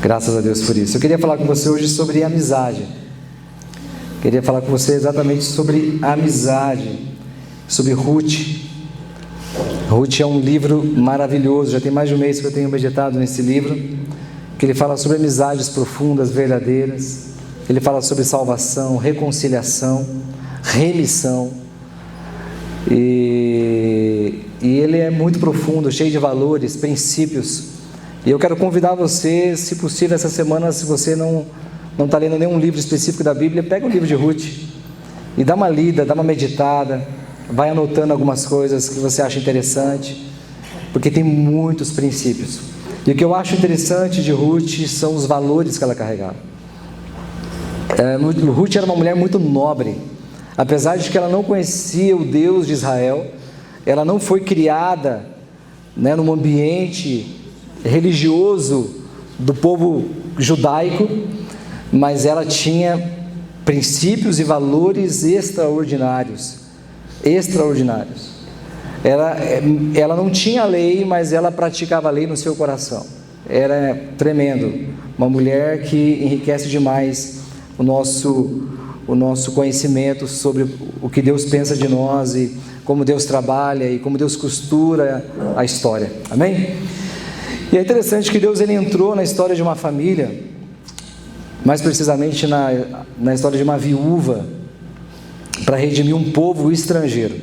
Graças a Deus por isso. Eu queria falar com você hoje sobre amizade. Queria falar com você exatamente sobre amizade, sobre Ruth. Ruth é um livro maravilhoso, já tem mais de um mês que eu tenho meditado nesse livro, que ele fala sobre amizades profundas, verdadeiras. Ele fala sobre salvação, reconciliação, remissão. E ele é muito profundo, cheio de valores, princípios. E eu quero convidar você, se possível, essa semana, se você não está lendo nenhum livro específico da Bíblia, pega o livro de Ruth e dá uma lida, dá uma meditada, vai anotando algumas coisas que você acha interessante, porque tem muitos princípios. E o que eu acho interessante de Ruth são os valores que ela carregava. Ruth era uma mulher muito nobre, apesar de que ela não conhecia o Deus de Israel, ela não foi criada, num ambiente religioso do povo judaico, mas ela tinha princípios e valores extraordinários. Ela não tinha lei, mas ela praticava a lei no seu coração. Era tremendo, uma mulher que enriquece demais o nosso conhecimento sobre o que Deus pensa de nós e como Deus trabalha e como Deus costura a história. Amém? E é interessante que Deus ele entrou na história de uma família, mais precisamente na história de uma viúva, para redimir um povo estrangeiro.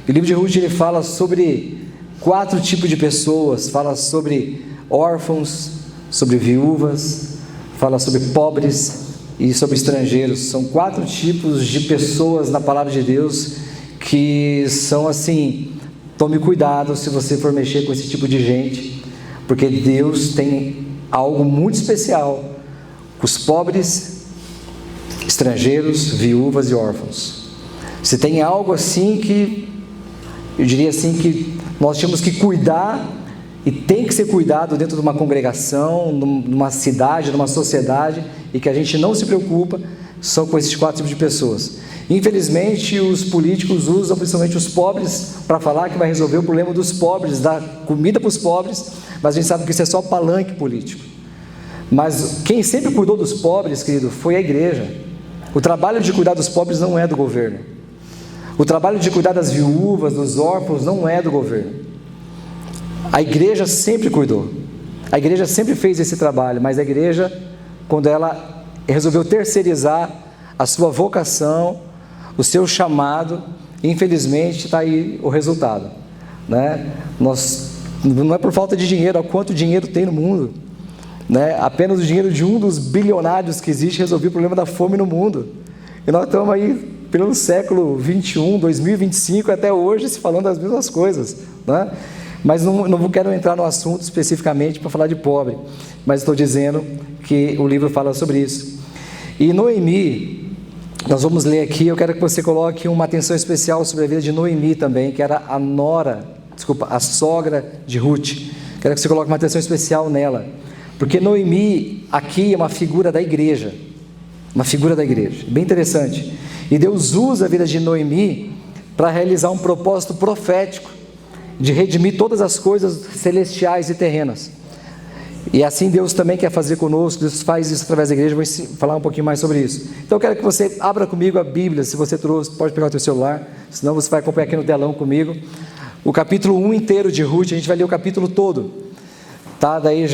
E o livro de Ruth ele fala sobre 4 tipos de pessoas, fala sobre órfãos, sobre viúvas, fala sobre pobres e sobre estrangeiros. São 4 tipos de pessoas na palavra de Deus que são assim, tome cuidado se você for mexer com esse tipo de gente, porque Deus tem algo muito especial com os pobres, estrangeiros, viúvas e órfãos. Se tem algo assim que, eu diria assim, que nós temos que cuidar e tem que ser cuidado dentro de uma congregação, numa cidade, numa sociedade, e que a gente não se preocupa, são com esses 4 tipos de pessoas. Infelizmente, os políticos usam principalmente os pobres para falar que vai resolver o problema dos pobres, dar comida para os pobres, mas a gente sabe que isso é só palanque político. Mas quem sempre cuidou dos pobres, querido, foi a igreja. O trabalho de cuidar dos pobres não é do governo. O trabalho de cuidar das viúvas, dos órfãos, não é do governo. A igreja sempre cuidou. A igreja sempre fez esse trabalho, mas a igreja, quando ela resolveu terceirizar a sua vocação, o seu chamado, infelizmente está aí o resultado, não é por falta de dinheiro, olha quanto dinheiro tem no mundo, apenas o dinheiro de um dos bilionários que existe resolveu o problema da fome no mundo, e nós estamos aí pelo século 21, 2025, até hoje se falando das mesmas coisas, mas não quero entrar no assunto especificamente para falar de pobre, mas estou dizendo que o livro fala sobre isso. E Noemi, nós vamos ler aqui, eu quero que você coloque uma atenção especial sobre a vida de Noemi também, que era a sogra de Ruth. Quero que você coloque uma atenção especial nela, porque Noemi aqui é uma figura da igreja, bem interessante. E Deus usa a vida de Noemi para realizar um propósito profético, de redimir todas as coisas celestiais e terrenas. E assim Deus também quer fazer conosco, Deus faz isso através da igreja, eu vou falar um pouquinho mais sobre isso. Então eu quero que você abra comigo a Bíblia, se você trouxe, pode pegar o teu celular, senão você vai acompanhar aqui no telão comigo. O capítulo 1 inteiro de Ruth, a gente vai ler o capítulo todo, daí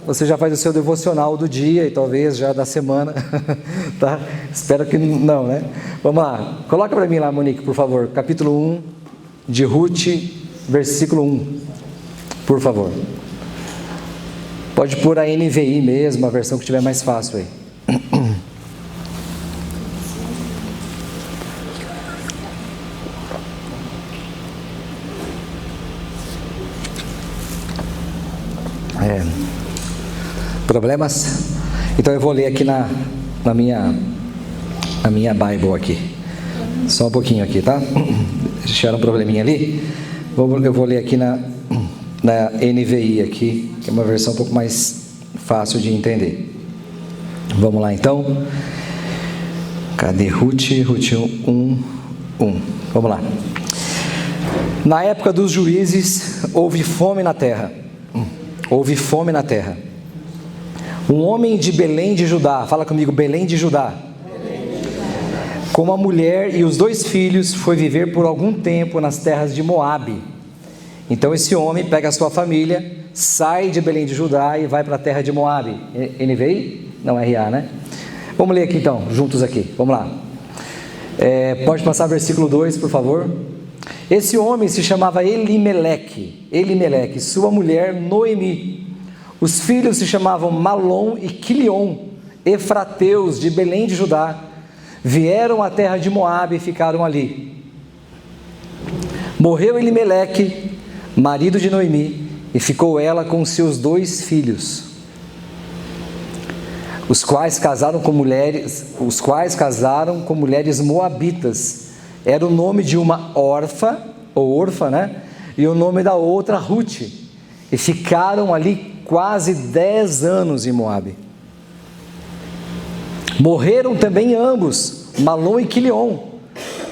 você já faz o seu devocional do dia e talvez já da semana, Espero que não, Vamos lá, coloca para mim lá, Monique, por favor, capítulo 1 de Ruth, versículo 1, por favor. Pode pôr a NVI mesmo, a versão que estiver mais fácil aí. Problemas? Então eu vou ler aqui na minha Bible aqui. Só um pouquinho aqui, tá? Deixaram um probleminha ali. Eu vou ler aqui na NVI aqui, que é uma versão um pouco mais fácil de entender. Vamos lá então. Cadê Ruth? Ruth 1. Vamos lá. Na época dos juízes, houve fome na terra. Um homem de Belém de Judá, fala comigo, Belém de Judá, com a mulher e os 2 filhos, foi viver por algum tempo nas terras de Moabe. Então esse homem pega a sua família, sai de Belém de Judá e vai para a terra de Moabe. NVI? Não, RA, né? Vamos ler aqui então, juntos aqui, vamos lá. Pode passar versículo 2, por favor. Esse homem se chamava Elimeleque, sua mulher Noemi. Os filhos se chamavam Malom e Quilion, efrateus de Belém de Judá. Vieram à terra de Moabe e ficaram ali. Morreu Elimeleque, marido de Noemi, e ficou ela com seus 2 filhos, os quais casaram com mulheres moabitas. Era o nome de uma órfã, né? E o nome da outra Ruth. E ficaram ali quase 10 anos em Moabe. Morreram também ambos, Malom e Quilion,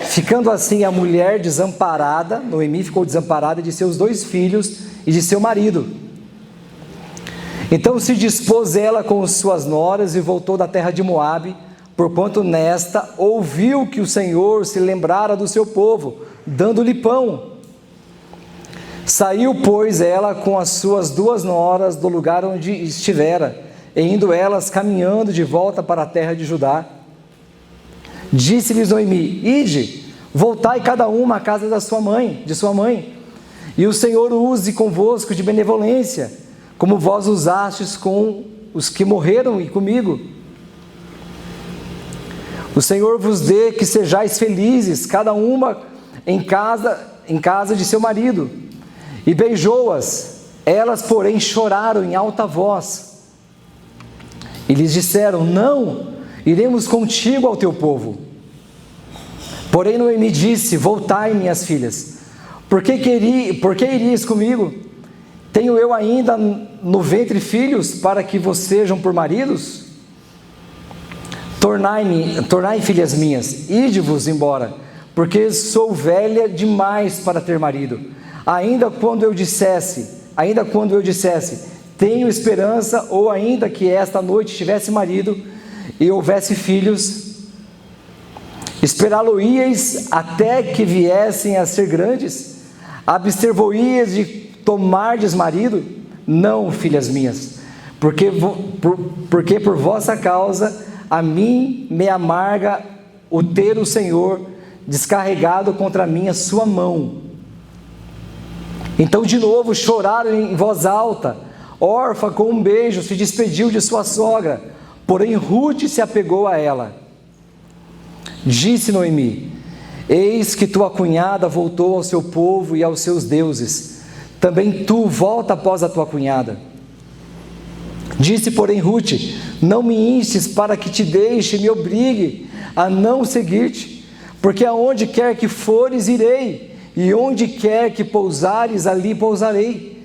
ficando assim a mulher desamparada. Noemi ficou desamparada de seus 2 filhos e de seu marido. Então se dispôs ela com suas noras e voltou da terra de Moabe, porquanto nesta ouviu que o Senhor se lembrara do seu povo, dando-lhe pão. Saiu, pois, ela com as suas 2 noras do lugar onde estivera, e indo elas caminhando de volta para a terra de Judá. Disse-lhes Noemi: Ide, voltai cada uma à casa de sua mãe, e o Senhor use convosco de benevolência, como vós usastes com os que morreram e comigo. O Senhor vos dê que sejais felizes, cada uma em casa de seu marido. E beijou-as, elas porém choraram em alta voz. E lhes disseram: Não, iremos contigo ao teu povo. Porém Noemi disse: Voltai, minhas filhas, por que irias comigo? Tenho eu ainda no ventre filhos para que vos sejam por maridos? Tornai, filhas minhas, ide-vos embora, porque sou velha demais para ter marido. Ainda quando eu dissesse, tenho esperança, ou ainda que esta noite tivesse marido e houvesse filhos, esperá-lo-íeis até que viessem a ser grandes? Abster-vos-íeis de tomardes marido? Não, filhas minhas, porque por vossa causa a mim me amarga o ter o Senhor descarregado contra mim a sua mão. Então de novo choraram em voz alta. Orfa, com um beijo, se despediu de sua sogra, porém Ruth se apegou a ela. Disse Noemi: Eis que tua cunhada voltou ao seu povo e aos seus deuses, também tu volta após a tua cunhada. Disse porém Ruth: Não me instes para que te deixe e me obrigue a não seguir-te, porque aonde quer que fores irei, e onde quer que pousares, ali pousarei.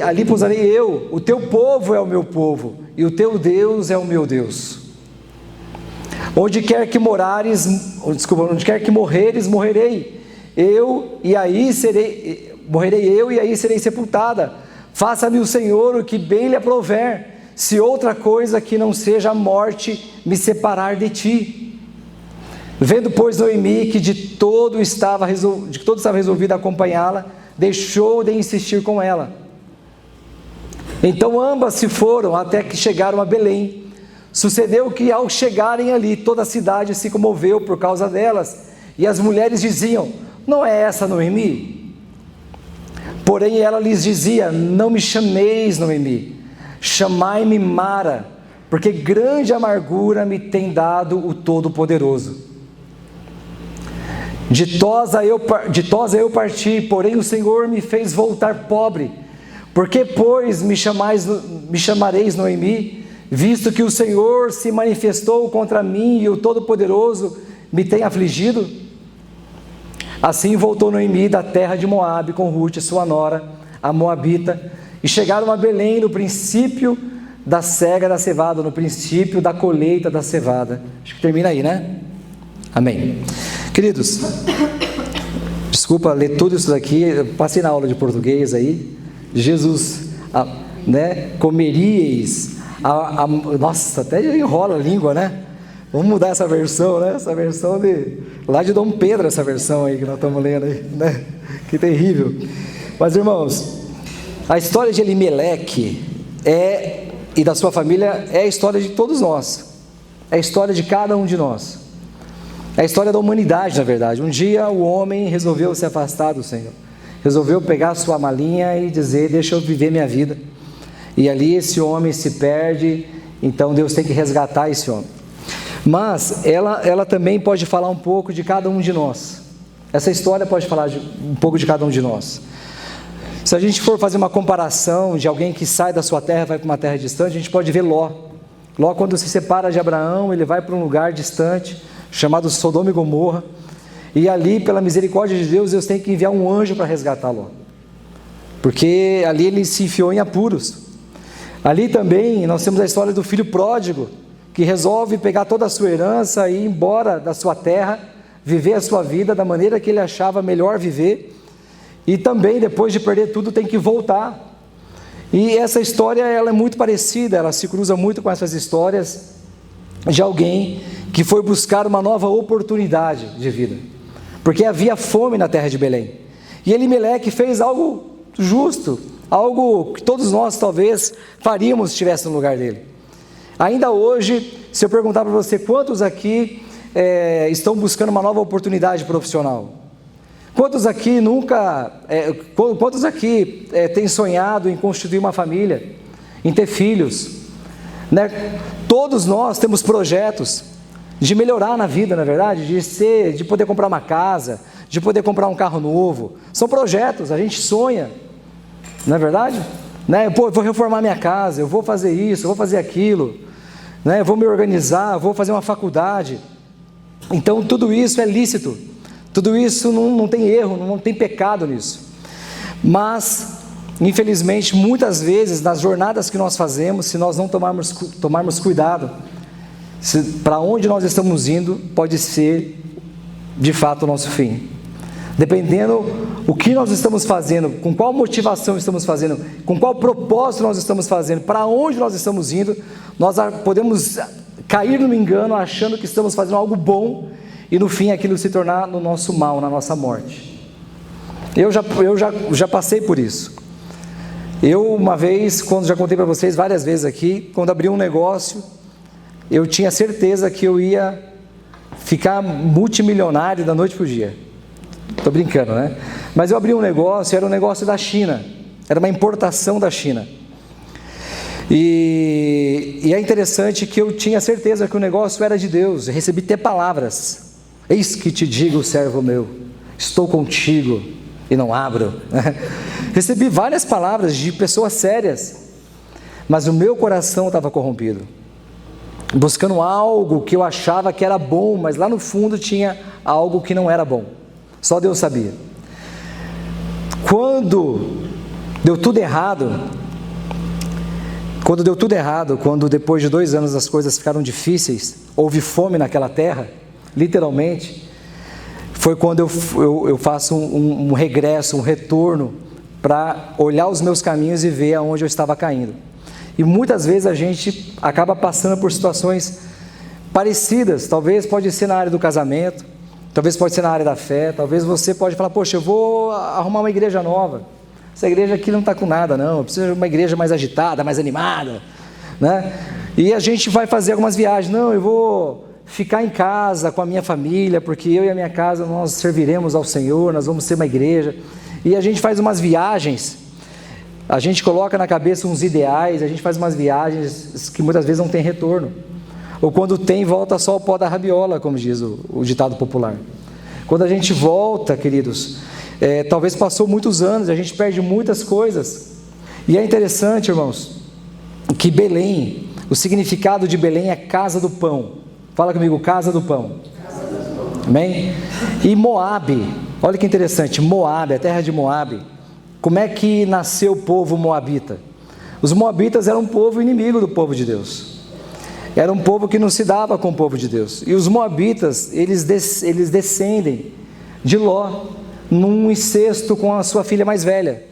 Ali pousarei eu, o teu povo é o meu povo, e o teu Deus é o meu Deus. Onde quer que morreres, morrerei eu, e aí serei sepultada. Faça-me o Senhor o que bem lhe aprouver, se outra coisa que não seja a morte me separar de ti. Vendo, pois, Noemi que de todo estava resolvida a acompanhá-la, deixou de insistir com ela. Então ambas se foram até que chegaram a Belém. Sucedeu que ao chegarem ali, toda a cidade se comoveu por causa delas, e as mulheres diziam: Não é essa Noemi? Porém ela lhes dizia: Não me chameis Noemi, chamai-me Mara, porque grande amargura me tem dado o Todo-Poderoso. Ditosa eu parti, porém o Senhor me fez voltar pobre. Por que, pois, me chamareis Noemi, visto que o Senhor se manifestou contra mim e o Todo-Poderoso me tem afligido? Assim voltou Noemi da terra de Moabe com Ruth, sua nora, a moabita, e chegaram a Belém no princípio da cega da cevada, no princípio da colheita da cevada. Acho que termina aí, né? Amém. Queridos, desculpa ler tudo isso daqui, eu passei na aula de português aí. Jesus, né? Comeríeis. Nossa, até enrola a língua, né? Vamos mudar essa versão, né? Essa versão lá de Dom Pedro, essa versão aí que nós estamos lendo aí, né? Que terrível. Mas, irmãos, a história de Elimeleque e da sua família é a história de todos nós. É a história de cada um de nós. É a história da humanidade, na verdade. Um dia o homem resolveu se afastar do Senhor. Resolveu pegar a sua malinha e dizer, deixa eu viver minha vida. E ali esse homem se perde, então Deus tem que resgatar esse homem. Mas ela também pode falar um pouco de cada um de nós. Essa história pode falar um pouco de cada um de nós. Se a gente for fazer uma comparação de alguém que sai da sua terra e vai para uma terra distante, a gente pode ver Ló. Ló, quando se separa de Abraão, ele vai para um lugar distante, chamado Sodoma e Gomorra, e ali, pela misericórdia de Deus, Deus tem que enviar um anjo para resgatar Ló, porque ali ele se enfiou em apuros. Ali também nós temos a história do filho pródigo, que resolve pegar toda a sua herança e ir embora da sua terra, viver a sua vida da maneira que ele achava melhor viver, e também depois de perder tudo tem que voltar. E essa história ela é muito parecida, ela se cruza muito com essas histórias de alguém que foi buscar uma nova oportunidade de vida, porque havia fome na terra de Belém, e Elimeleque fez algo justo, algo que todos nós talvez faríamos se estivesse no lugar dele. Ainda hoje, se eu perguntar para você, quantos aqui estão buscando uma nova oportunidade profissional? Quantos aqui têm sonhado em constituir uma família, em ter filhos, né? Todos nós temos projetos de melhorar na vida, na verdade, de poder comprar uma casa, de poder comprar um carro novo. São projetos, a gente sonha, não é verdade? Né? Eu vou reformar minha casa, eu vou fazer isso, eu vou fazer aquilo, né? Eu vou me organizar, eu vou fazer uma faculdade. Então tudo isso é lícito, tudo isso não tem erro, não tem pecado nisso. Mas, infelizmente, muitas vezes nas jornadas que nós fazemos, se nós não tomarmos cuidado, para onde nós estamos indo pode ser de fato o nosso fim. Dependendo o que nós estamos fazendo, com qual motivação estamos fazendo, com qual propósito nós estamos fazendo, para onde nós estamos indo, nós podemos cair no engano achando que estamos fazendo algo bom e no fim aquilo se tornar no nosso mal, na nossa morte. Eu já passei por isso. Eu uma vez, quando já contei para vocês várias vezes aqui, quando abri um negócio, eu tinha certeza que eu ia ficar multimilionário da noite para o dia. Estou brincando, né? Mas eu abri um negócio, era um negócio da China, era uma importação da China. E é interessante que eu tinha certeza que o negócio era de Deus. Eu recebi até palavras: eis que te digo, servo meu, estou contigo e não abro. Recebi várias palavras de pessoas sérias, mas o meu coração estava corrompido, buscando algo que eu achava que era bom, mas lá no fundo tinha algo que não era bom. Só Deus sabia. Quando deu tudo errado, quando depois de 2 anos as coisas ficaram difíceis, houve fome naquela terra, literalmente, foi quando eu faço um regresso, um retorno, para olhar os meus caminhos e ver aonde eu estava caindo. E muitas vezes a gente acaba passando por situações parecidas, talvez pode ser na área do casamento, talvez pode ser na área da fé, talvez você pode falar, poxa, eu vou arrumar uma igreja nova, essa igreja aqui não está com nada não, eu preciso de uma igreja mais agitada, mais animada, né? E a gente vai fazer algumas viagens, não, eu vou ficar em casa com a minha família, porque eu e a minha casa nós serviremos ao Senhor, nós vamos ser uma igreja, e a gente faz umas viagens, a gente coloca na cabeça uns ideais, a gente faz umas viagens que muitas vezes não tem retorno, ou quando tem, volta só o pó da rabiola, como diz o ditado popular. Quando a gente volta, queridos, talvez passou muitos anos, a gente perde muitas coisas. E é interessante, irmãos, que Belém, o significado de Belém é casa do pão. Fala comigo, casa do pão. Amém? E Moabe, olha que interessante, Moabe, a terra de Moabe. Como é que nasceu o povo moabita? Os moabitas eram um povo inimigo do povo de Deus. Era um povo que não se dava com o povo de Deus. E os moabitas, eles descendem de Ló, num incesto com a sua filha mais velha.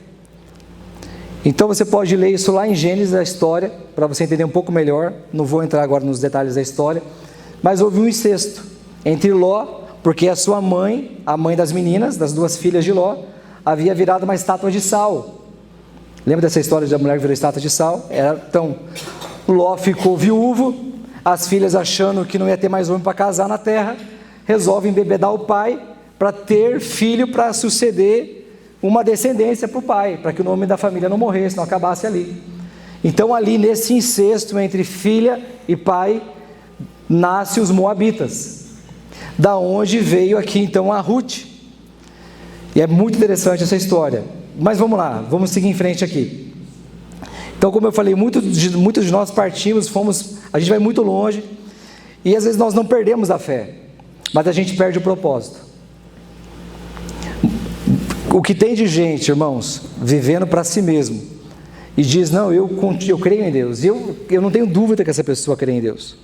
Então você pode ler isso lá em Gênesis, a história, para você entender um pouco melhor. Não vou entrar agora nos detalhes da história, mas houve um incesto entre Ló, porque a sua mãe, a mãe das meninas, das duas filhas de Ló, havia virado uma estátua de sal. Lembra dessa história da mulher que virou estátua de sal? Então, Ló ficou viúvo, as filhas, achando que não ia ter mais homem para casar na terra, resolvem embebedar o pai para ter filho, para suceder uma descendência para o pai, para que o nome da família não morresse, não acabasse ali. Então ali nesse incesto entre filha e pai, nasce os moabitas, da onde veio aqui então a Ruth. E é muito interessante essa história, mas vamos lá, vamos seguir em frente aqui. Então, como eu falei, muitos de nós partimos, a gente vai muito longe, e às vezes nós não perdemos a fé, mas a gente perde o propósito. O que tem de gente, irmãos, vivendo para si mesmo, e diz, não, eu creio em Deus, e eu não tenho dúvida que essa pessoa crê em Deus.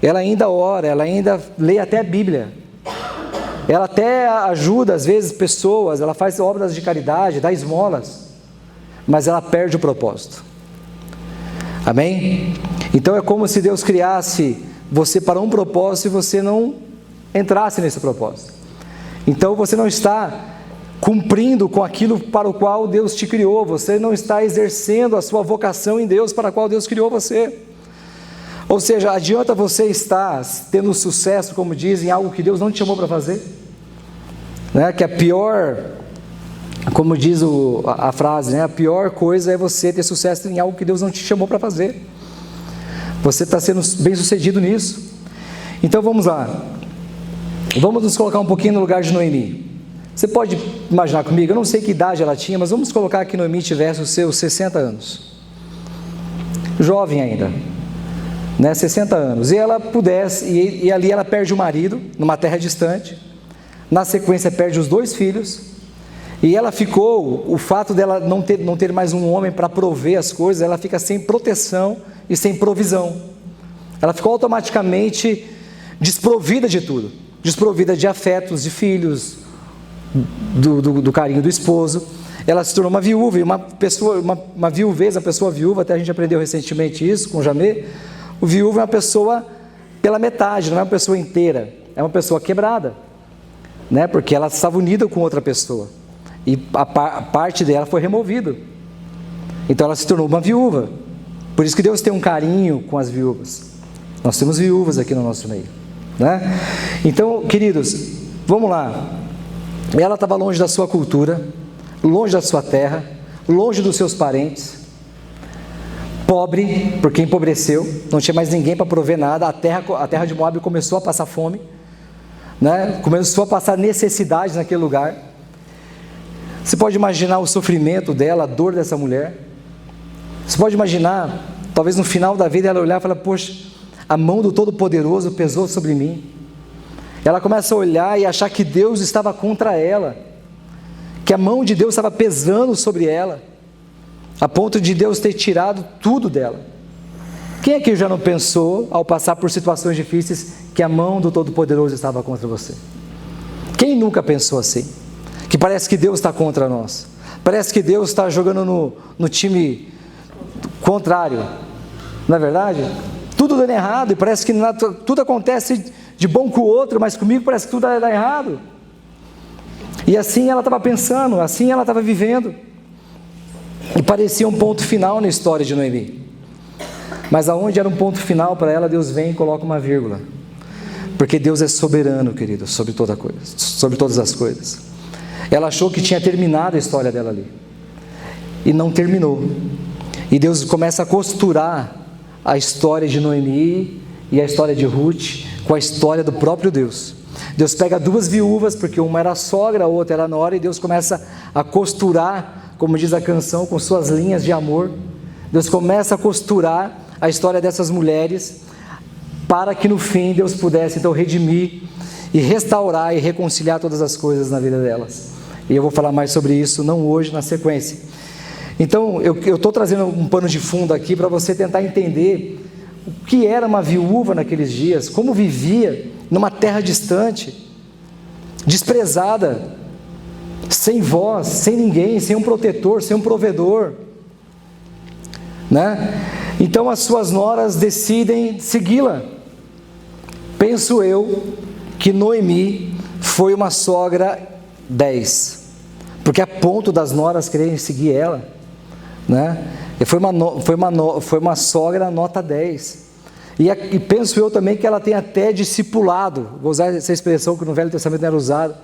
Ela ainda ora, ela ainda lê até a Bíblia, ela até ajuda às vezes pessoas, ela faz obras de caridade, dá esmolas, mas ela perde o propósito. Amém? Então é como se Deus criasse você para um propósito e você não entrasse nesse propósito. Então você não está cumprindo com aquilo para o qual Deus te criou, você não está exercendo a sua vocação em Deus para a qual Deus criou você. Ou seja, adianta você estar tendo sucesso, como dizem, em algo que Deus não te chamou para fazer, né? Que a pior, como diz a frase, né? A pior coisa é você ter sucesso em algo que Deus não te chamou para fazer. Você está sendo bem sucedido nisso. Então vamos lá, vamos nos colocar um pouquinho no lugar de Noemi. Você pode imaginar comigo, eu não sei que idade ela tinha, mas vamos colocar que Noemi tivesse os seus 60 anos, jovem ainda, né, 60 anos, e ela pudesse, e ali ela perde o marido, numa terra distante, na sequência perde os 2 filhos, e ela ficou, o fato dela não ter mais um homem para prover as coisas, ela fica sem proteção e sem provisão, ela ficou automaticamente desprovida de tudo, desprovida de afetos, de filhos, do carinho do esposo. Ela se tornou uma viúva, e uma viuvez, uma pessoa viúva, até a gente aprendeu recentemente isso com o Jamê. O viúvo é uma pessoa pela metade, não é uma pessoa inteira, é uma pessoa quebrada, né? Porque ela estava unida com outra pessoa, e a parte dela foi removida, então ela se tornou uma viúva. Por isso que Deus tem um carinho com as viúvas. Nós temos viúvas aqui no nosso meio, né? Então, queridos, vamos lá. Ela estava longe da sua cultura, longe da sua terra, longe dos seus parentes, pobre, porque empobreceu, não tinha mais ninguém para prover nada. A terra de Moabe começou a passar fome, né? Começou a passar necessidade naquele lugar. Você pode imaginar o sofrimento dela, a dor dessa mulher. Você pode imaginar, talvez no final da vida ela olhar e falar, poxa, a mão do Todo-Poderoso pesou sobre mim. Ela começa a olhar e achar que Deus estava contra ela, que a mão de Deus estava pesando sobre ela, a ponto de Deus ter tirado tudo dela. Quem aqui já não pensou, ao passar por situações difíceis, que a mão do Todo-Poderoso estava contra você? Quem nunca pensou assim? Que parece que Deus está contra nós, parece que Deus está jogando no time contrário, não é verdade? Tudo dando errado, e parece que tudo acontece de bom com o outro, mas comigo parece que tudo dá errado. E assim ela estava pensando, assim ela estava vivendo, e parecia um ponto final na história de Noemi. Mas aonde era um ponto final para ela, Deus vem e coloca uma vírgula, porque Deus é soberano, querido, sobre toda coisa, sobre todas as coisas. Ela achou que tinha terminado a história dela ali, e não terminou. E Deus começa a costurar a história de Noemi e a história de Ruth com a história do próprio Deus. Deus pega 2 viúvas, porque uma era a sogra, a outra era a nora, e Deus começa a costurar, como diz a canção, com suas linhas de amor. Deus começa a costurar a história dessas mulheres, para que no fim Deus pudesse então redimir e restaurar e reconciliar todas as coisas na vida delas. E eu vou falar mais sobre isso, não hoje, na sequência. Então eu estou trazendo um pano de fundo aqui para você tentar entender o que era uma viúva naqueles dias, como vivia numa terra distante, desprezada, sem voz, sem ninguém, sem um protetor, sem um provedor, né? Então as suas noras decidem segui-la. Penso eu que Noemi foi uma sogra 10, porque a ponto das noras quererem seguir ela, né? E foi uma sogra nota 10. E penso eu também que ela tem até discipulado, vou usar essa expressão que no Velho Testamento não era usada,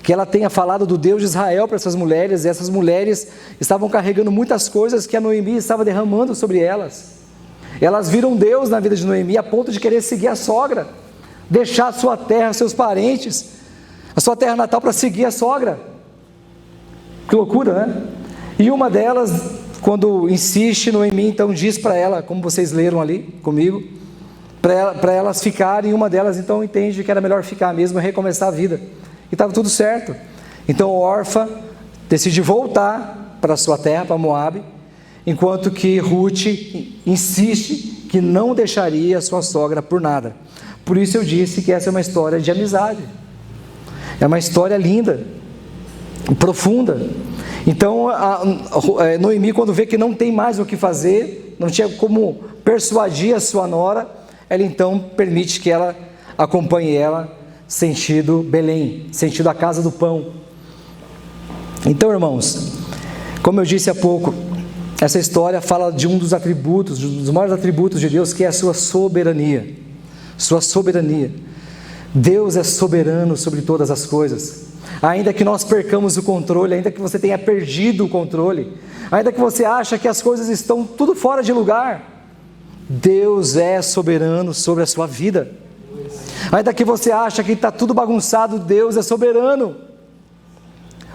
que ela tenha falado do Deus de Israel para essas mulheres, e essas mulheres estavam carregando muitas coisas que a Noemi estava derramando sobre elas. Elas viram Deus na vida de Noemi a ponto de querer seguir a sogra, deixar a sua terra, seus parentes, a sua terra natal para seguir a sogra. Que loucura, né? E uma delas, quando insiste, Noemi então diz para ela, como vocês leram ali comigo, para elas ficarem, e uma delas então entende que era melhor ficar mesmo e recomeçar a vida. E estava tudo certo. Então Orfa decide voltar para a sua terra, para Moabe, enquanto que Ruth insiste que não deixaria a sua sogra por nada. Por isso eu disse que essa é uma história de amizade. É uma história linda, profunda. Então Noemi, quando vê que não tem mais o que fazer, não tinha como persuadir a sua nora, ela então permite que ela acompanhe ela sentido Belém, sentido a casa do pão. Então, irmãos, como eu disse há pouco, essa história fala de um dos atributos, dos maiores atributos de Deus, que é a sua soberania. Sua soberania. Deus é soberano sobre todas as coisas. Ainda que nós percamos o controle, ainda que você tenha perdido o controle, ainda que você ache que as coisas estão tudo fora de lugar, Deus é soberano sobre a sua vida. Ainda que você ache que está tudo bagunçado, Deus é soberano.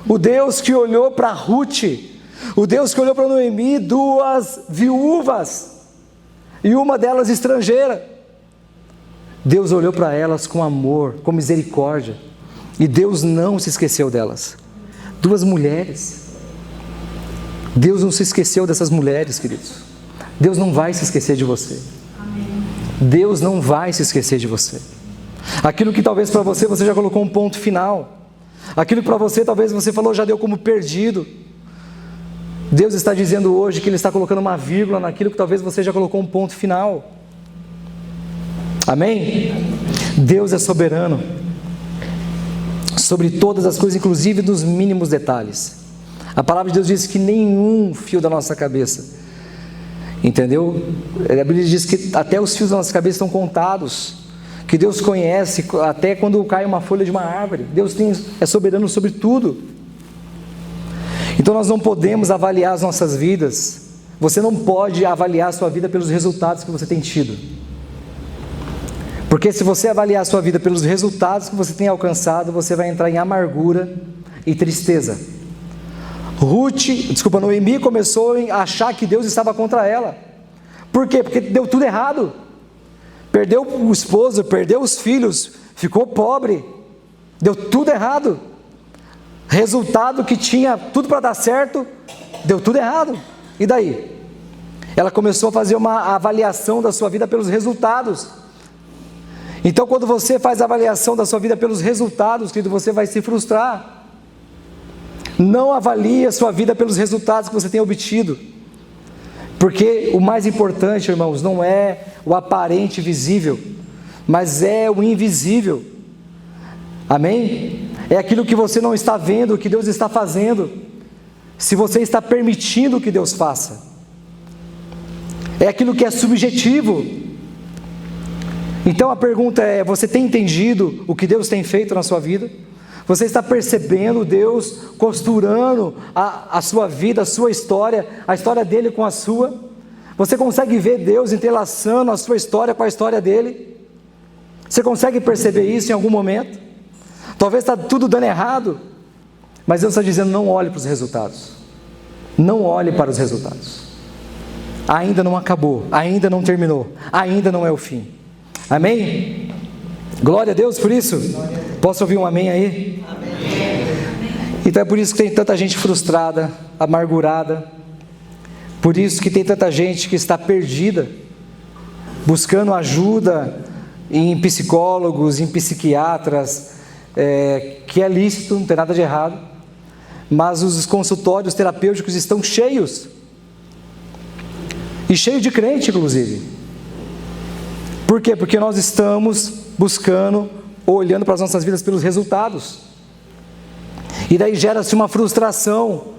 O Deus que olhou para Ruth, o Deus que olhou para Noemi, duas viúvas, e uma delas estrangeira, Deus olhou para elas com amor, com misericórdia, e Deus não se esqueceu delas. Duas mulheres, Deus não se esqueceu dessas mulheres, queridos. Deus não vai se esquecer de você. Deus não vai se esquecer de você. Aquilo que talvez para você já colocou um ponto final, aquilo que para você talvez você falou já deu como perdido, Deus está dizendo hoje que Ele está colocando uma vírgula naquilo que talvez você já colocou um ponto final. Amém? Deus é soberano sobre todas as coisas, inclusive dos mínimos detalhes. A palavra de Deus diz que nenhum fio da nossa cabeça, entendeu? A Bíblia diz que até os fios da nossa cabeça estão contados, que Deus conhece até quando cai uma folha de uma árvore. Deus é soberano sobre tudo. Então nós não podemos avaliar as nossas vidas, você não pode avaliar a sua vida pelos resultados que você tem tido, porque se você avaliar a sua vida pelos resultados que você tem alcançado, você vai entrar em amargura e tristeza. Noemi começou a achar que Deus estava contra ela. Por quê? Porque deu tudo errado. Perdeu o esposo, perdeu os filhos, ficou pobre, deu tudo errado. Resultado que tinha tudo para dar certo, deu tudo errado. E daí? Ela começou a fazer uma avaliação da sua vida pelos resultados. Então, quando você faz a avaliação da sua vida pelos resultados, querido, você vai se frustrar. Não avalie a sua vida pelos resultados que você tem obtido, porque o mais importante, irmãos, não é o aparente visível, mas é o invisível. Amém? É aquilo que você não está vendo, o que Deus está fazendo, se você está permitindo que Deus faça. É aquilo que é subjetivo. Então a pergunta é: você tem entendido o que Deus tem feito na sua vida? Você está percebendo Deus costurando a sua vida, a sua história, a história dele com a sua? Você consegue ver Deus entrelaçando a sua história com a história dele? Você consegue perceber isso em algum momento? Talvez está tudo dando errado, mas Deus está dizendo: não olhe para os resultados. Não olhe para os resultados. Ainda não acabou, ainda não terminou, ainda não é o fim. Amém? Glória a Deus por isso. Posso ouvir um amém aí? Amém. Então é por isso que tem tanta gente frustrada, amargurada. Por isso que tem tanta gente que está perdida, buscando ajuda em psicólogos, em psiquiatras, que é lícito, não tem nada de errado, mas os consultórios terapêuticos estão cheios. E cheio de crente, inclusive. Por quê? Porque nós estamos buscando, olhando para as nossas vidas pelos resultados. E daí gera-se uma frustração,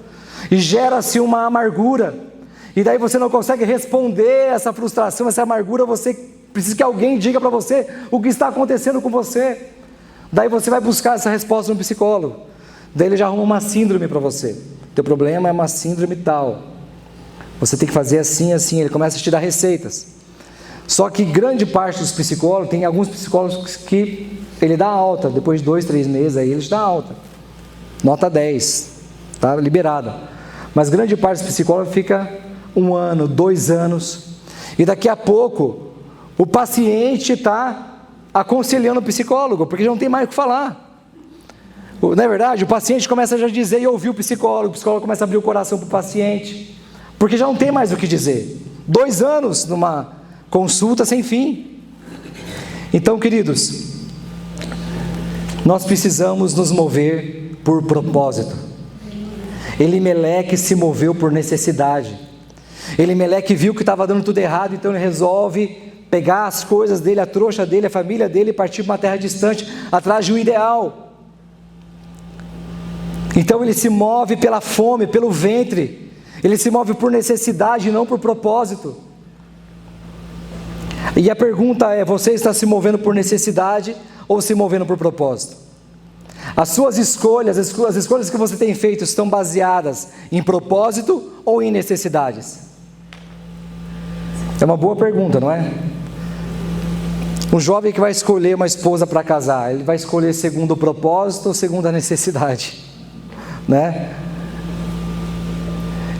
e gera-se uma amargura, e daí você não consegue responder essa frustração, essa amargura, você precisa que alguém diga para você o que está acontecendo com você. Daí você vai buscar essa resposta no psicólogo, daí ele já arruma uma síndrome para você. Teu problema é uma síndrome tal, você tem que fazer assim, assim, ele começa a te dar receitas. Só que grande parte dos psicólogos, tem alguns psicólogos que ele dá alta, depois de 2, 3 meses, aí eles dão alta, nota 10, está liberada. Mas grande parte dos psicólogos fica 1 ano, 2 anos, e daqui a pouco o paciente está aconselhando o psicólogo, porque já não tem mais o que falar. Não é verdade? O paciente começa a já dizer e ouvir o psicólogo começa a abrir o coração para o paciente, porque já não tem mais o que dizer. 2 anos numa consulta sem fim. Então, queridos, nós precisamos nos mover por propósito. Elimeleque se moveu por necessidade. Elimeleque viu que estava dando tudo errado, então ele resolve pegar as coisas dele, a trouxa dele, a família dele, e partir para uma terra distante, atrás de um ideal. Então ele se move pela fome, pelo ventre, ele se move por necessidade e não por propósito. E a pergunta é: você está se movendo por necessidade ou se movendo por propósito? As suas escolhas, as escolhas que você tem feito estão baseadas em propósito ou em necessidades? É uma boa pergunta, não é? Um jovem que vai escolher uma esposa para casar, ele vai escolher segundo o propósito ou segundo a necessidade? Né?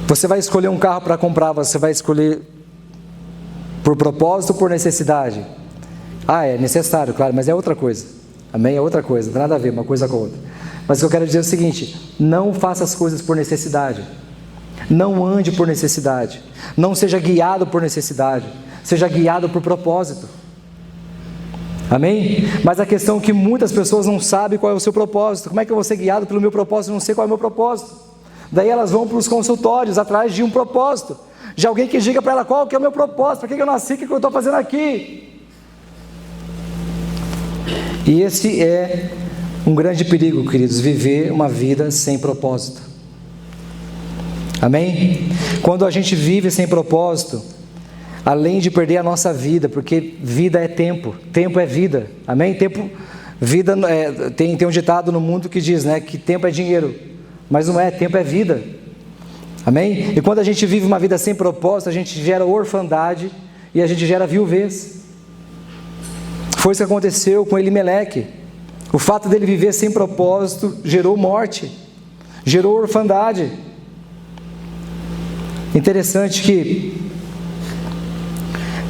Você vai escolher um carro para comprar, você vai escolher por propósito ou por necessidade? É necessário, claro, mas é outra coisa. Amém? É outra coisa, não tem nada a ver uma coisa com a outra. Mas o que eu quero dizer é o seguinte: não faça as coisas por necessidade, não ande por necessidade, não seja guiado por necessidade, seja guiado por propósito. Amém? Mas a questão é que muitas pessoas não sabem qual é o seu propósito. Como é que eu vou ser guiado pelo meu propósito e não sei qual é o meu propósito? Daí elas vão para os consultórios atrás de um propósito, de alguém que diga para ela qual que é o meu propósito, para que eu nasci, o que eu estou fazendo aqui. E esse é um grande perigo, queridos, viver uma vida sem propósito. Amém? Quando a gente vive sem propósito, além de perder a nossa vida, porque vida é tempo, tempo é vida, amém? Vida tem um ditado no mundo que diz, né, que tempo é dinheiro, mas não é, tempo é vida, amém? E quando a gente vive uma vida sem propósito, a gente gera orfandade e a gente gera viuvez. Foi isso que aconteceu com Elimeleque. O fato dele viver sem propósito gerou morte, gerou orfandade. Interessante que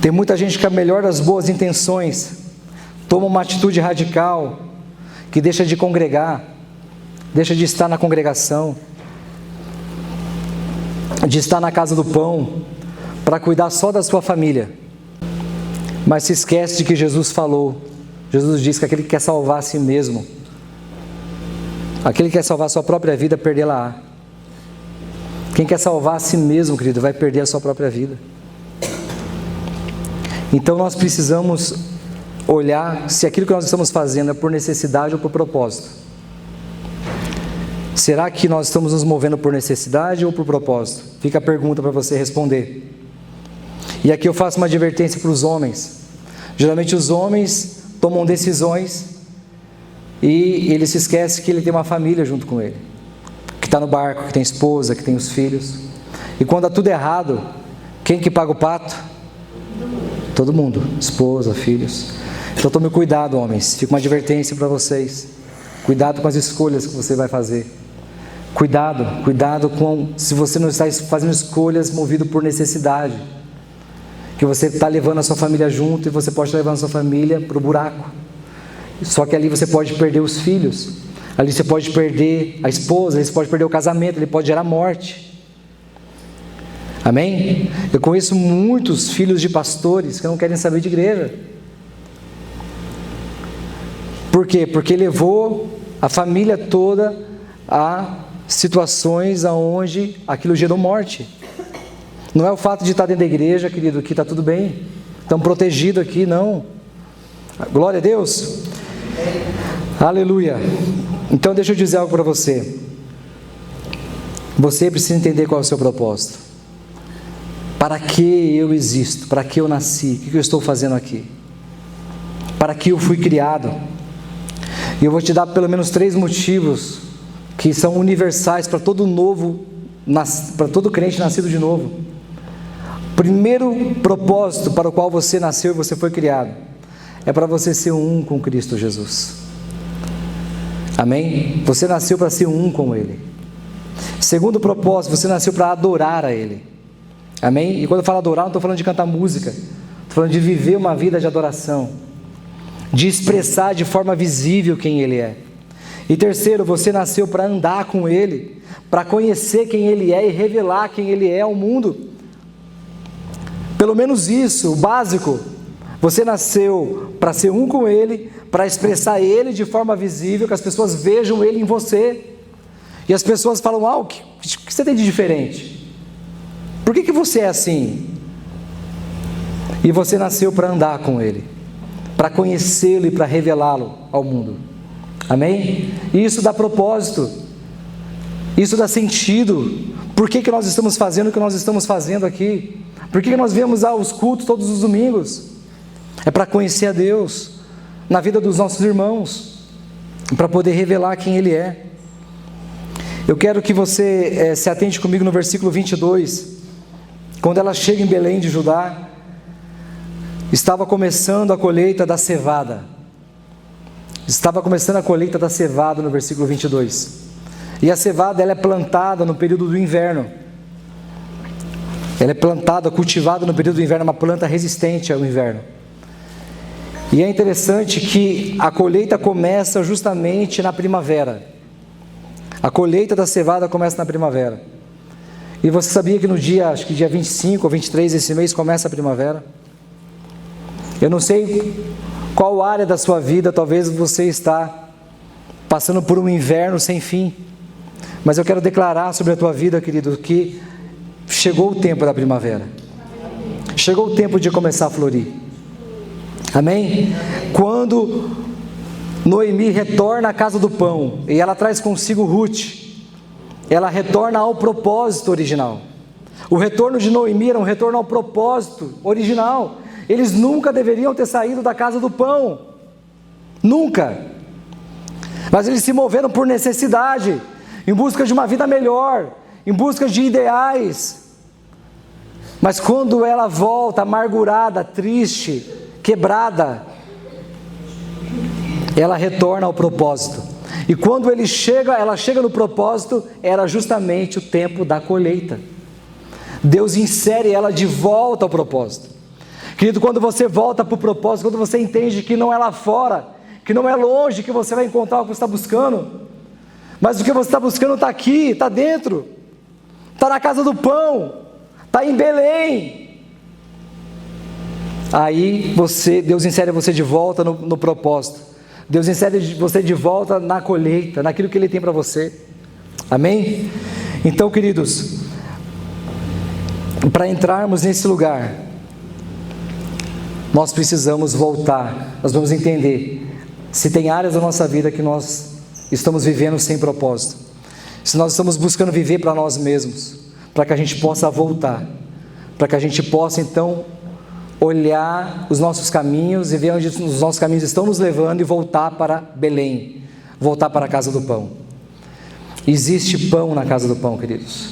tem muita gente que, a melhor das boas intenções, toma uma atitude radical, que deixa de congregar, deixa de estar na congregação, de estar na casa do pão, para cuidar só da sua família. Mas se esquece de que Jesus falou. Jesus diz que aquele que quer salvar a si mesmo, aquele que quer salvar a sua própria vida, perdê-la-á. Quem quer salvar a si mesmo, querido, vai perder a sua própria vida. Então nós precisamos olhar se aquilo que nós estamos fazendo é por necessidade ou por propósito. Será que nós estamos nos movendo por necessidade ou por propósito? Fica a pergunta para você responder. E aqui eu faço uma advertência para os homens. Geralmente os homens tomam decisões e ele se esquece que ele tem uma família junto com ele, que está no barco, que tem esposa, que tem os filhos. E quando dá tudo errado, quem que paga o pato? Todo mundo, esposa, filhos. Então tome cuidado, homens, fica uma advertência para vocês. Cuidado com as escolhas que você vai fazer. Cuidado com, se você não está fazendo escolhas movido por necessidade, que você está levando a sua família junto e você pode estar levando a sua família para o buraco. Só que ali você pode perder os filhos, ali você pode perder a esposa, ali você pode perder o casamento, ele pode gerar morte. Amém? Eu conheço muitos filhos de pastores que não querem saber de igreja. Por quê? Porque levou a família toda a situações onde aquilo gerou morte. Não é o fato de estar dentro da igreja, querido, que está tudo bem. Estamos protegidos aqui, não. Glória a Deus. Aleluia. Então deixa eu dizer algo para você. Você precisa entender qual é o seu propósito. Para que eu existo? Para que eu nasci? O que eu estou fazendo aqui? Para que eu fui criado? E eu vou te dar pelo menos 3 motivos que são universais para todo para todo crente nascido de novo. Primeiro propósito para o qual você nasceu e você foi criado é para você ser um com Cristo Jesus. Amém? Você nasceu para ser um com Ele. Segundo propósito, você nasceu para adorar a Ele. Amém? E quando eu falo adorar, não estou falando de cantar música, estou falando de viver uma vida de adoração, de expressar de forma visível quem Ele é. E terceiro, você nasceu para andar com Ele, para conhecer quem Ele é e revelar quem Ele é ao mundo. Pelo menos isso, o básico. Você nasceu para ser um com Ele, para expressar Ele de forma visível, que as pessoas vejam Ele em você. E as pessoas falam, o que você tem de diferente? Por que você é assim? E você nasceu para andar com Ele, para conhecê-lo e para revelá-lo ao mundo. Amém? E isso dá propósito, isso dá sentido. Por que nós estamos fazendo o que nós estamos fazendo aqui? Por que nós viemos aos cultos todos os domingos? É para conhecer a Deus na vida dos nossos irmãos, para poder revelar quem Ele é. Eu quero que você se atente comigo no versículo 22. Quando ela chega em Belém de Judá, estava começando a colheita da cevada. Estava começando a colheita da cevada no versículo 22. E a cevada ela é plantada no período do inverno. Ela é plantada, cultivada no período do inverno, uma planta resistente ao inverno. E é interessante que a colheita começa justamente na primavera. A colheita da cevada começa na primavera. E você sabia que no dia, acho que dia 25 ou 23 desse mês começa a primavera? Eu não sei qual área da sua vida, talvez você está passando por um inverno sem fim. Mas eu quero declarar sobre a tua vida, querido, que chegou o tempo da primavera. Chegou o tempo de começar a florir. Amém? Quando Noemi retorna à casa do pão, e ela traz consigo Ruth, ela retorna ao propósito original. O retorno de Noemi era um retorno ao propósito original. Eles nunca deveriam ter saído da casa do pão. Nunca. Mas eles se moveram por necessidade, em busca de uma vida melhor, em busca de ideais. Mas quando ela volta amargurada, triste, quebrada, ela retorna ao propósito. E quando ela chega no propósito, era justamente o tempo da colheita. Deus insere ela de volta ao propósito. Querido, quando você volta para o propósito, quando você entende que não é lá fora, que não é longe que você vai encontrar o que você está buscando, mas o que você está buscando está aqui, está dentro, está na casa do pão, está em Belém. Aí Deus insere você de volta no propósito. Deus insere você de volta na colheita, naquilo que Ele tem para você. Amém? Então, queridos, para entrarmos nesse lugar, nós precisamos voltar. Nós vamos entender se tem áreas da nossa vida que nós estamos vivendo sem propósito, se nós estamos buscando viver para nós mesmos, para que a gente possa voltar, para que a gente possa então olhar os nossos caminhos e ver onde os nossos caminhos estão nos levando e voltar para Belém, voltar para a casa do pão. Existe pão na casa do pão, queridos.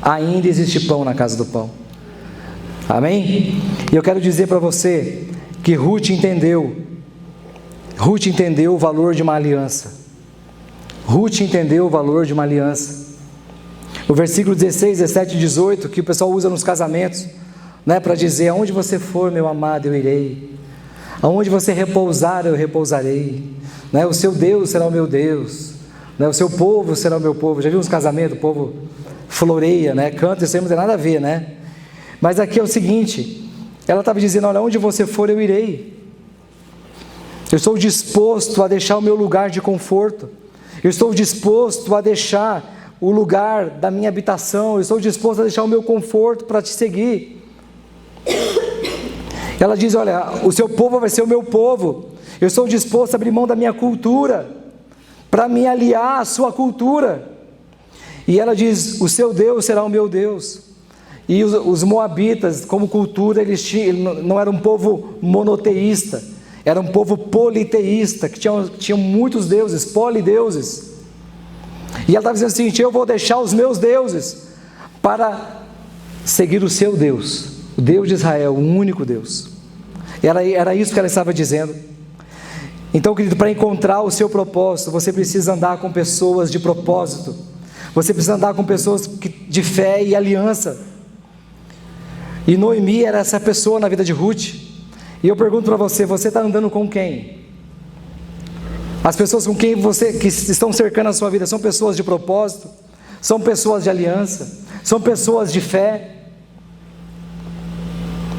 Ainda existe pão na casa do pão. Amém? E eu quero dizer para você que Ruth entendeu o valor de uma aliança. Ruth entendeu o valor de uma aliança. O versículo 16, 17 e 18, que o pessoal usa nos casamentos, né, para dizer: aonde você for, meu amado, eu irei. Aonde você repousar, eu repousarei. Né, o seu Deus será o meu Deus. Né, o seu povo será o meu povo. Já viu uns casamentos, o povo floreia, né, canta, isso aí não tem nada a ver, né? Mas aqui é o seguinte, ela estava dizendo: olha, onde você for, eu irei. Eu estou disposto a deixar o meu lugar de conforto. Eu estou disposto a deixar o lugar da minha habitação, eu estou disposto a deixar o meu conforto para te seguir. Ela diz, olha, o seu povo vai ser o meu povo, eu estou disposto a abrir mão da minha cultura, para me aliar à sua cultura. E ela diz, o seu Deus será o meu Deus. E os moabitas, como cultura, eles não eram um povo monoteísta, era um povo politeísta, que tinham muitos deuses, polideuses. E ela estava dizendo o seguinte, eu vou deixar os meus deuses para seguir o seu Deus, o Deus de Israel, o único Deus. Era isso que ela estava dizendo. Então, querido, para encontrar o seu propósito, você precisa andar com pessoas de propósito, você precisa andar com pessoas de fé e aliança. E Noemi era essa pessoa na vida de Ruth. E eu pergunto para você, você está andando com quem? As pessoas com quem que estão cercando a sua vida são pessoas de propósito? São pessoas de aliança? São pessoas de fé?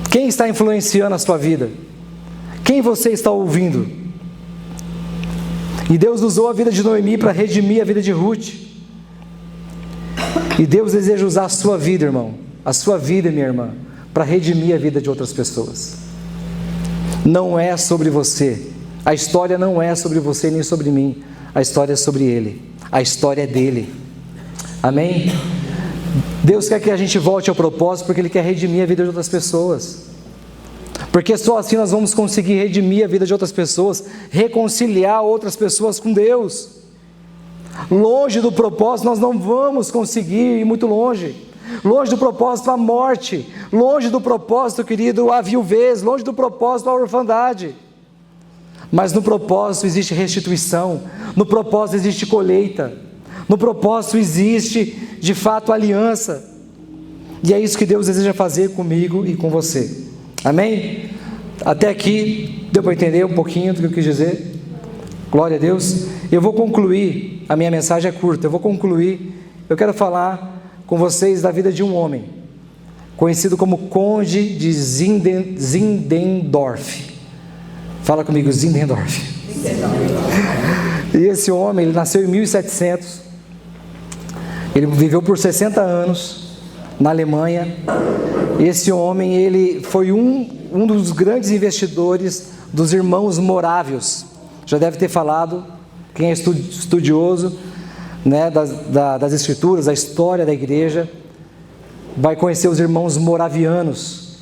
Quem está influenciando a sua vida? Quem você está ouvindo? E Deus usou a vida de Noemi para redimir a vida de Ruth. E Deus deseja usar a sua vida, irmão, a sua vida, minha irmã, para redimir a vida de outras pessoas. Não é sobre você, a história não é sobre você nem sobre mim, a história é sobre Ele, a história é dele. Amém? Deus quer que a gente volte ao propósito, porque Ele quer redimir a vida de outras pessoas, porque só assim nós vamos conseguir redimir a vida de outras pessoas, reconciliar outras pessoas com Deus. Longe do propósito nós não vamos conseguir ir muito longe. Longe do propósito a morte, longe do propósito, querido, a viuvez, longe do propósito a orfandade. Mas no propósito existe restituição, no propósito existe colheita, no propósito existe de fato aliança. E é isso que Deus deseja fazer comigo e com você. Amém? Até aqui deu para entender um pouquinho do que eu quis dizer? Glória a Deus. Eu vou concluir, a minha mensagem é curta, eu quero falar com vocês da vida de um homem, conhecido como Conde de Zinzendorf. Fala comigo, Zinzendorf. E esse homem, ele nasceu em 1700, ele viveu por 60 anos na Alemanha. Esse homem, ele foi um dos grandes investidores dos irmãos morávios. Já deve ter falado, quem é estudioso, né, das escrituras, da história da igreja, vai conhecer os irmãos moravianos.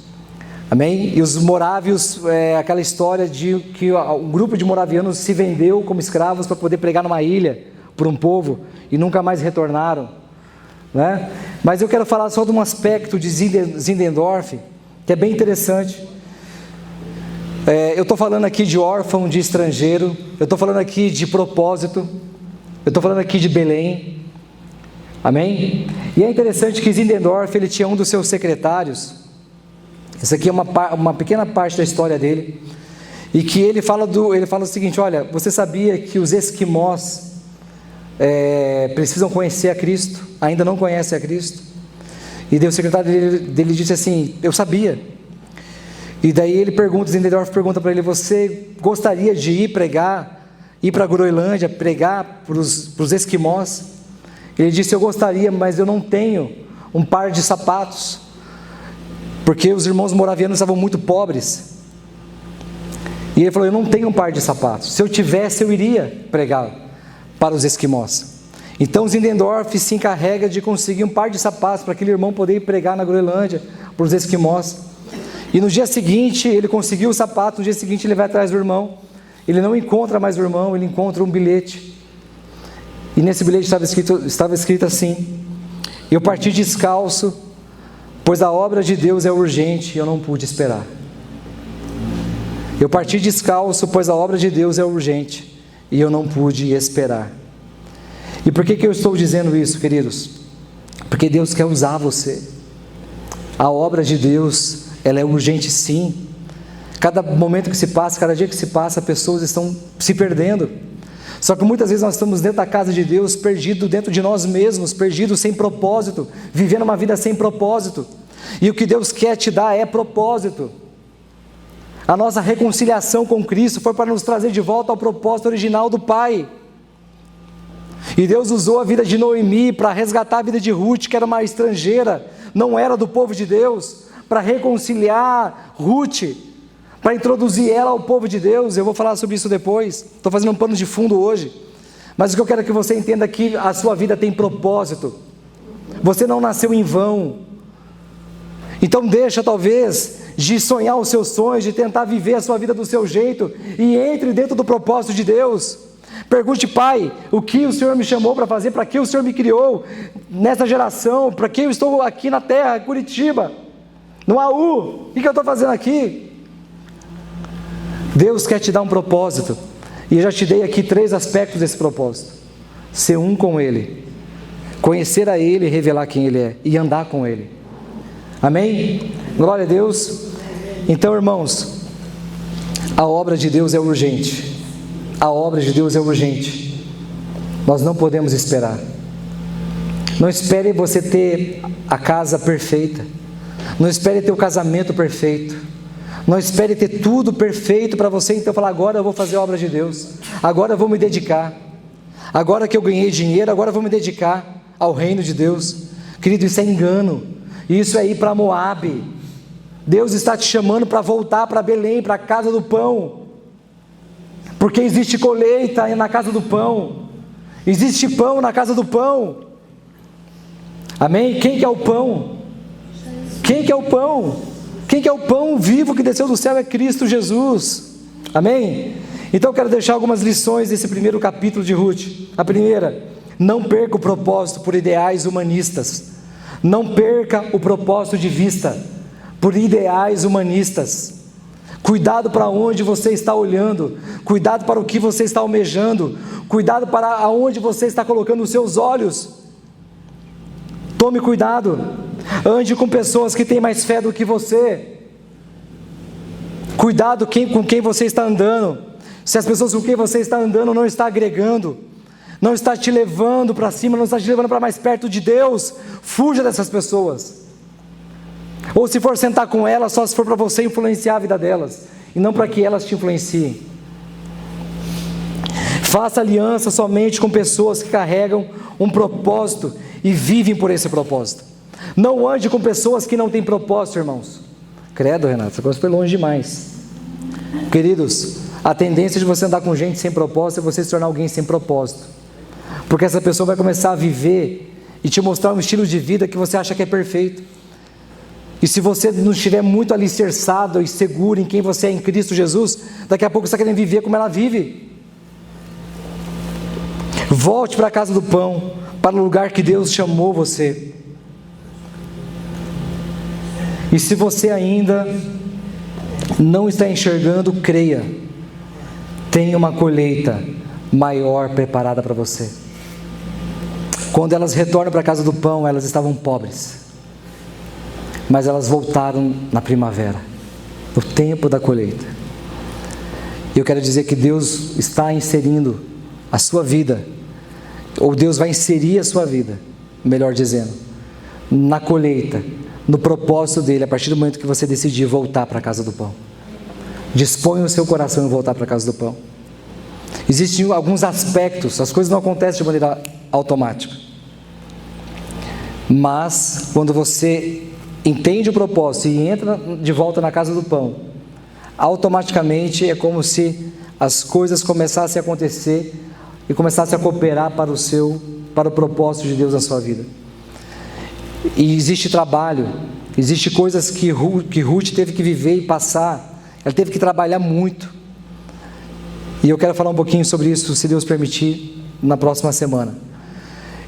Amém? E os morávios, aquela história de que um grupo de moravianos se vendeu como escravos para poder pregar numa ilha por um povo e nunca mais retornaram, né? Mas eu quero falar só de um aspecto de Zinzendorf que é bem interessante. Eu estou falando aqui de órfão, de estrangeiro, eu estou falando aqui de propósito, eu estou falando aqui de Belém. Amém? E é interessante que Zinzendorf, ele tinha um dos seus secretários. Essa aqui é uma pequena parte da história dele, e que ele fala o seguinte: olha, você sabia que os esquimós precisam conhecer a Cristo, ainda não conhecem a Cristo? E daí o secretário dele disse assim: eu sabia. E daí Zinzendorf pergunta para ele: você gostaria de ir para a Groenlândia, pregar para os esquimós? Ele disse: eu gostaria, mas eu não tenho um par de sapatos, porque os irmãos moravianos estavam muito pobres. E ele falou: eu não tenho um par de sapatos, se eu tivesse eu iria pregar para os esquimós. Então Zinzendorf se encarrega de conseguir um par de sapatos para aquele irmão poder ir pregar na Groenlândia para os esquimós. E no dia seguinte ele conseguiu o sapato, no dia seguinte ele vai atrás do irmão, ele não encontra mais o irmão, ele encontra um bilhete, e nesse bilhete estava escrito assim: eu parti descalço, pois a obra de Deus é urgente e eu não pude esperar. Eu parti descalço, pois a obra de Deus é urgente e eu não pude esperar. E por que eu estou dizendo isso, queridos? Porque Deus quer usar você. A obra de Deus, ela é urgente sim. Cada momento que se passa, cada dia que se passa, pessoas estão se perdendo. Só que muitas vezes nós estamos dentro da casa de Deus, perdidos dentro de nós mesmos, perdidos sem propósito, vivendo uma vida sem propósito. E o que Deus quer te dar é propósito. A nossa reconciliação com Cristo foi para nos trazer de volta ao propósito original do Pai. E Deus usou a vida de Noemi para resgatar a vida de Ruth, que era uma estrangeira, não era do povo de Deus, para reconciliar Ruth, para introduzir ela ao povo de Deus. Eu vou falar sobre isso depois, estou fazendo um pano de fundo hoje, mas o que eu quero que você entenda aqui, a sua vida tem propósito, você não nasceu em vão. Então deixa talvez de sonhar os seus sonhos, de tentar viver a sua vida do seu jeito, e entre dentro do propósito de Deus. Pergunte: Pai, o que o Senhor me chamou para fazer? Para que o Senhor me criou nessa geração? Para que eu estou aqui na terra, em Curitiba, no AU? O que eu estou fazendo aqui? Deus quer te dar um propósito, e eu já te dei aqui 3 aspectos desse propósito: ser um com Ele, conhecer a Ele e revelar quem Ele é, e andar com Ele. Amém? Glória a Deus. Então, irmãos, a obra de Deus é urgente. A obra de Deus é urgente. Nós não podemos esperar. Não espere você ter a casa perfeita. Não espere ter o casamento perfeito. Não espere ter tudo perfeito para você então falar: agora eu vou fazer a obra de Deus. Agora eu vou me dedicar. Agora que eu ganhei dinheiro, agora eu vou me dedicar ao reino de Deus. Querido, isso é engano. Isso é ir para Moabe. Deus está te chamando para voltar para Belém, para a casa do pão. Porque existe colheita na casa do pão. Existe pão na casa do pão. Amém? Quem que é o pão? Quem que é o pão? Quem que é o pão vivo que desceu do céu? É Cristo Jesus. Amém? Então eu quero deixar algumas lições desse primeiro capítulo de Ruth. A primeira: não perca o propósito por ideais humanistas. Não perca o propósito de vista por ideais humanistas. Cuidado para onde você está olhando, cuidado para o que você está almejando, cuidado para aonde você está colocando os seus olhos. Tome cuidado, ande com pessoas que têm mais fé do que você. Cuidado com quem você está andando. Se as pessoas com quem você está andando não está agregando, não está te levando para cima, não está te levando para mais perto de Deus, fuja dessas pessoas. Ou se for sentar com elas, só se for para você influenciar a vida delas, e não para que elas te influenciem. Faça aliança somente com pessoas que carregam um propósito e vivem por esse propósito. Não ande com pessoas que não têm propósito, irmãos. Credo, Renato, essa coisa foi longe demais. Queridos, a tendência de você andar com gente sem propósito é você se tornar alguém sem propósito, porque essa pessoa vai começar a viver e te mostrar um estilo de vida que você acha que é perfeito. E se você não estiver muito alicerçado e seguro em quem você é em Cristo Jesus, daqui a pouco você está querendo viver como ela vive. Volte para a casa do pão, para o lugar que Deus chamou você. E se você ainda não está enxergando, creia, tem uma colheita maior preparada para você. Quando elas retornam para a casa do pão, elas estavam pobres, mas elas voltaram na primavera, no tempo da colheita. E eu quero dizer que Deus está inserindo a sua vida, ou Deus vai inserir a sua vida, melhor dizendo, na colheita, no propósito dele, a partir do momento que você decidir voltar para a casa do pão. Disponha o seu coração em voltar para a casa do pão. Existem alguns aspectos, as coisas não acontecem de maneira automática, mas quando você entende o propósito e entra de volta na casa do pão, automaticamente é como se as coisas começassem a acontecer e começassem a cooperar para o propósito de Deus na sua vida. E existe trabalho, existe coisas que Ruth teve que viver e passar, ela teve que trabalhar muito, e eu quero falar um pouquinho sobre isso, se Deus permitir, na próxima semana.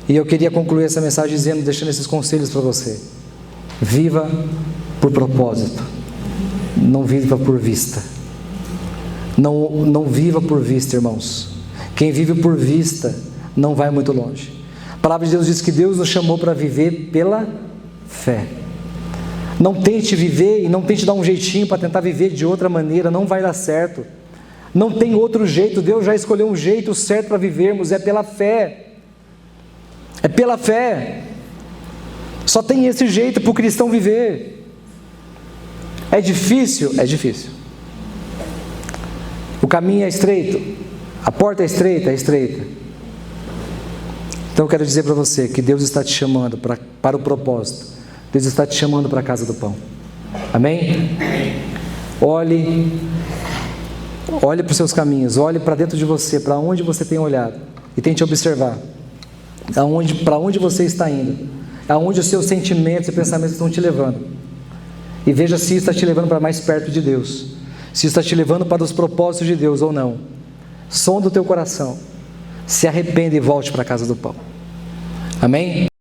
E eu queria concluir essa mensagem deixando esses conselhos para você. Viva por propósito, não viva por vista. Não viva por vista, irmãos. Quem vive por vista não vai muito longe. A palavra de Deus diz que Deus nos chamou para viver pela fé. Não tente viver e não tente dar um jeitinho para tentar viver de outra maneira, não vai dar certo. Não tem outro jeito, Deus já escolheu um jeito certo para vivermos, é pela fé. É pela fé. Só tem esse jeito para o cristão viver. É difícil? É difícil. O caminho é estreito, a porta é estreita, Então eu quero dizer para você que Deus está te chamando para o propósito. Deus está te chamando para a casa do pão. Amém? Olhe para os seus caminhos, olhe para dentro de você, para onde você tem olhado, e tente observar para onde você está indo, aonde os seus sentimentos e pensamentos estão te levando, e veja se isso está te levando para mais perto de Deus, se isso está te levando para os propósitos de Deus ou não. Sonda o teu coração, se arrependa e volte para a casa do pão. Amém?